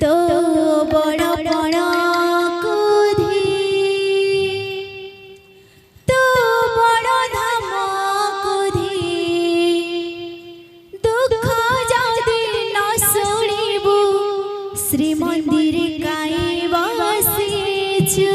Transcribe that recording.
तो बड़ बड़ कुधी तो बड़ धाम कुधी दुख जदि न शुणिबु श्रीमंदिर काई बसिछु।